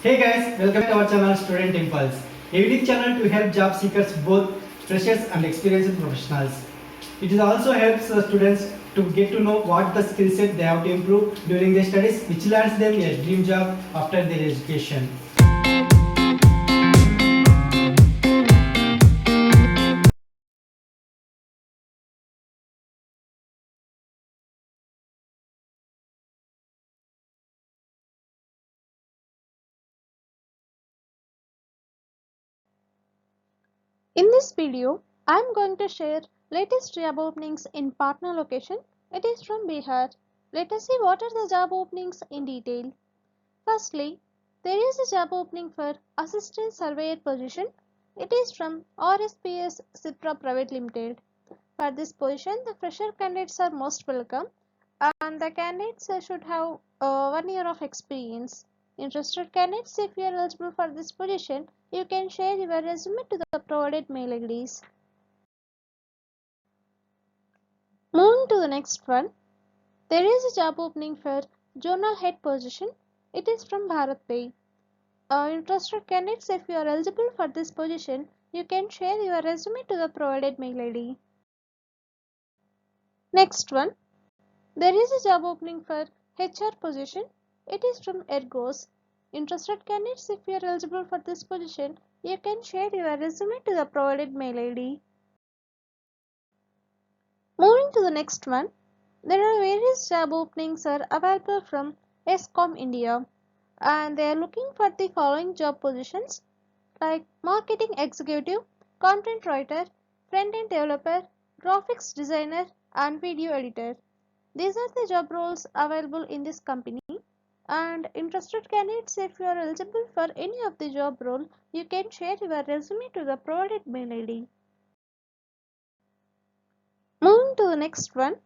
Hey guys, welcome to our channel Student Impulse, a unique channel to help job seekers, both freshers and experienced professionals. It also helps students to get to know what the skill set they have to improve during their studies, which lands them a dream job after their education. In this video, I am going to share latest job openings in Patna location. It is from Bihar. Let us see what are the job openings in detail. Firstly, there is a job opening for Assistant Surveyor position. It is from RSPS Cipra Private Limited. For this position, the fresher candidates are most welcome and the candidates should have 1 year of experience. Interested candidates, if you are eligible for this position, you can share your resume to the provided mail IDs. Moving to the next one, there is a job opening for Journal Head position. It is from Bharat Pay. Interested candidates, if you are eligible for this position, you can share your resume to the provided mail ID. Next one, there is a job opening for HR position. It is from Ergos. Interested candidates, if you are eligible for this position, you can share your resume to the provided mail ID. Moving to the next one, there are various job openings are available from ESCOM India and they are looking for the following job positions like marketing executive, content writer, front-end developer, graphics designer and video editor. These are the job roles available in this company and interested candidates, if you are eligible for any of the job role, you can share your resume to the provided mail ID. Moving to the next one,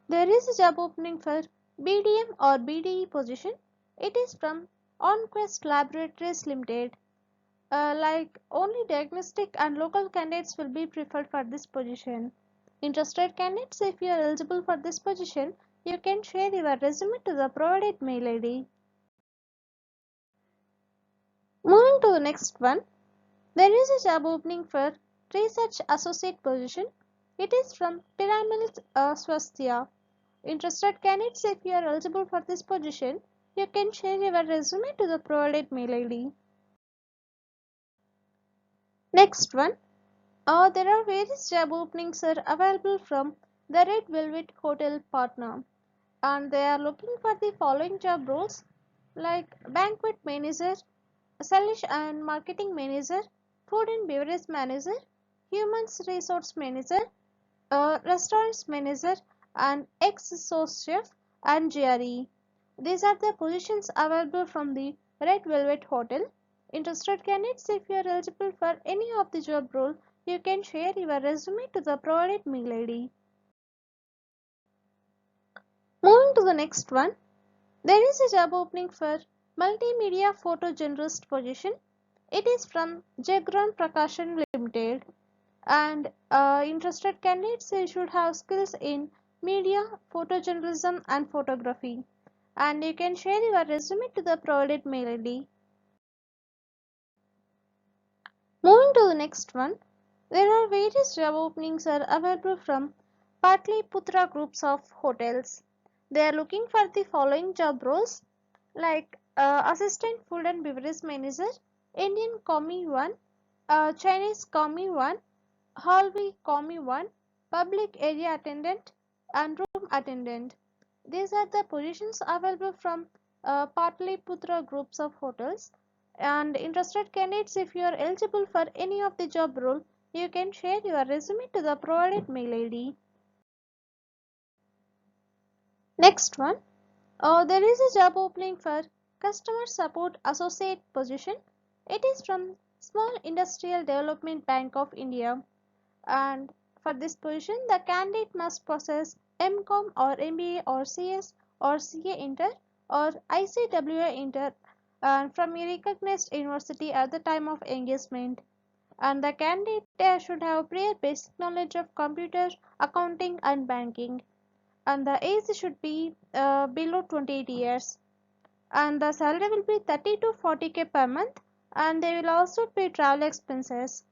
there is a job opening for BDM or BDE position. It is from OnQuest Laboratories Limited. Like only diagnostic and local candidates will be preferred for this position. Interested candidates, if you are eligible for this position, you can share your resume to the provided mail ID. Moving to the next one, there is a job opening for Research Associate position. It is from Piramal Swasthya. Interested candidates, if you are eligible for this position, you can share your resume to the provided mail ID. Next one, there are various job openings are available from the Red Velvet Hotel Partner and they are looking for the following job roles like banquet manager, sales and marketing manager, food and beverage manager, human resource manager, restaurants manager and ex-sous chef and GRE. These are the positions available from the Red Velvet Hotel. Interested candidates, if you are eligible for any of the job role, you can share your resume to the provided mail ID. Moving to the next one, there is a job opening for multimedia photojournalist position. It is from Jagran Prakashan Limited and interested candidates should have skills in media, photojournalism and photography and you can share your resume to the provided mail ID. Moving to the next one, there are various job openings are available from Patliputra groups of hotels. They are looking for the following job roles like assistant food and beverage manager, Indian Commie 1, Chinese Commie 1, hallway commie 1, public area attendant and room attendant. These are the positions available from Patliputra groups of hotels and interested candidates, if you are eligible for any of the job role, you can share your resume to the provided mail ID. Next one, there is a job opening for customer support associate position. It is from Small Industrial Development Bank of India and for this position the candidate must possess MCom or MBA or CS or CA Inter or ICWA Inter from a recognized university at the time of engagement and the candidate should have prior basic knowledge of computer, accounting and banking and the age should be below 28 years and the salary will be 30 to 40k per month, and they will also pay travel expenses,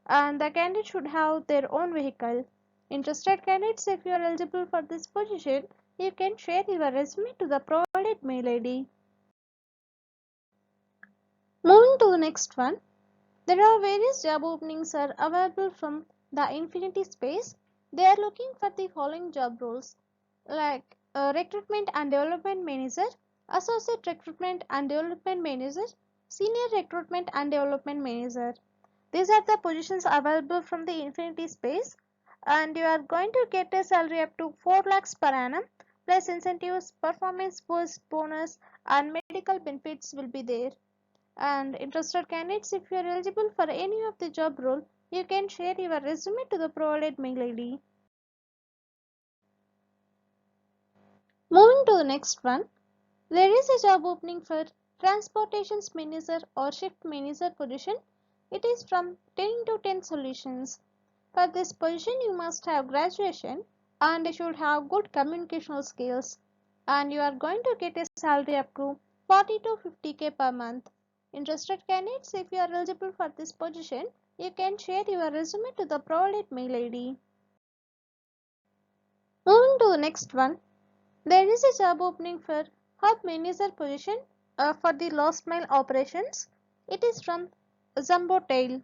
and the candidate should have their own vehicle. Interested candidates, if you are eligible for this position, you can share your resume to the provided mail ID. Moving to the next one, there are various job openings are available from the Infinity Space. They are looking for the following job roles like Recruitment and Development Manager, Associate Recruitment and Development Manager, Senior Recruitment and Development Manager. These are the positions available from the Infinity Space, and you are going to get a salary up to 4 lakhs per annum plus incentives, performance boost bonus, and medical benefits will be there. And interested candidates, if you are eligible for any of the job role, you can share your resume to the provided mail ID. Moving to the next one, there is a job opening for Transportations Manager or Shift Manager position. It is from 10 to 10 Solutions. For this position, you must have graduation and you should have good communicational skills. And you are going to get a salary up to 40 to 50k per month. Interested candidates, if you are eligible for this position, you can share your resume to the provided mail ID. Moving to the next one, there is a job opening for Hub Manager position for the last mile operations. It is from Zumbotail.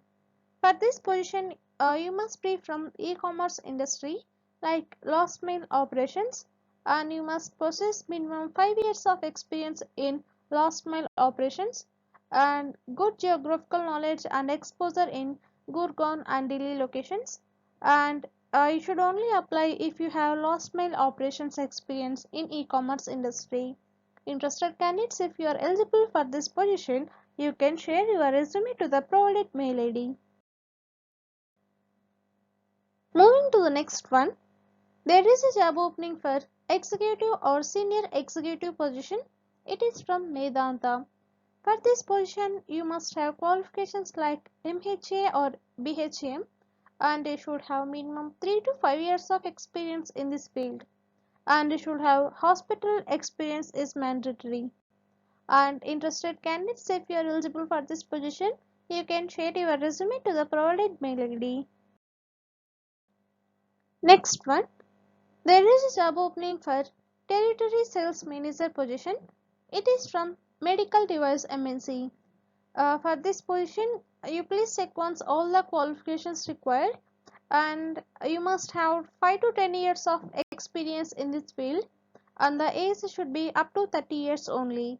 For this position, you must be from e-commerce industry like last mile operations, and you must possess minimum 5 years of experience in last mile operations and good geographical knowledge and exposure in Gurgaon and Delhi locations, and you should only apply if you have last mile operations experience in e-commerce industry. Interested candidates, if you are eligible for this position, you can share your resume to the provided mail ID. Moving to the next one, there is a job opening for executive or senior executive position. It is from Medanta. For this position, you must have qualifications like MHA or BHM, and you should have minimum 3 to 5 years of experience in this field, and you should have hospital experience is mandatory. And interested candidates, if you are eligible for this position, you can share your resume to the provided mail ID. Next one, there is a job opening for Territory Sales Manager position. It is from Medical Device MNC. For this position, you please check once all the qualifications required, and you must have 5 to 10 years of experience in this field, and the age should be up to 30 years only,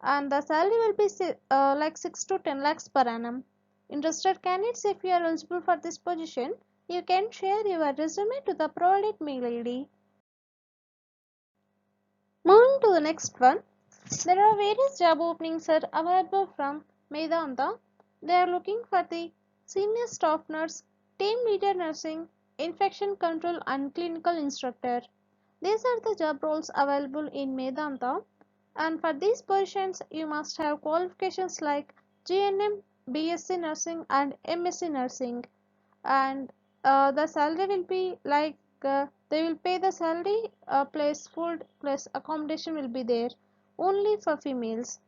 and the salary will be like 6 to 10 lakhs per annum. Interested candidates, if you are eligible for this position, you can share your resume to the provided mail ID. Moving to the next one, there are various job openings are available from Medanta. They are looking for the senior staff nurse, team leader nursing, infection control and clinical instructor. These are the job roles available in Medanta, and for these positions you must have qualifications like GNM, BSc nursing and MSc nursing, and the salary will be like they will pay the salary plus food plus accommodation will be there only for females.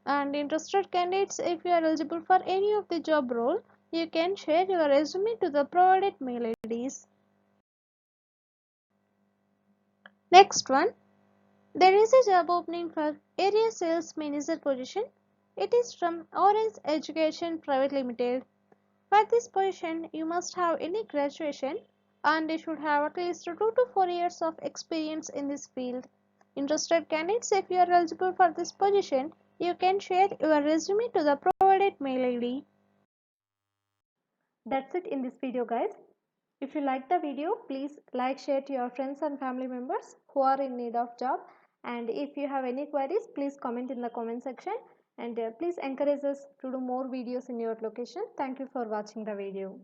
And interested candidates, if you are eligible for any of the job role, you can share your resume to the provided mail IDs. Next one, there is a job opening for area sales manager position. It is from Orange Education Private Limited. For this position, you must have any graduation and you should have at least 2 to 4 years of experience in this field. Interested candidates, if you are eligible for this position, you can share your resume to the provided mail ID. That's it in this video, guys. If you like the video, please like, share to your friends and family members who are in need of job. And if you have any queries, please comment in the comment section. And please encourage us to do more videos in your location. Thank you for watching the video.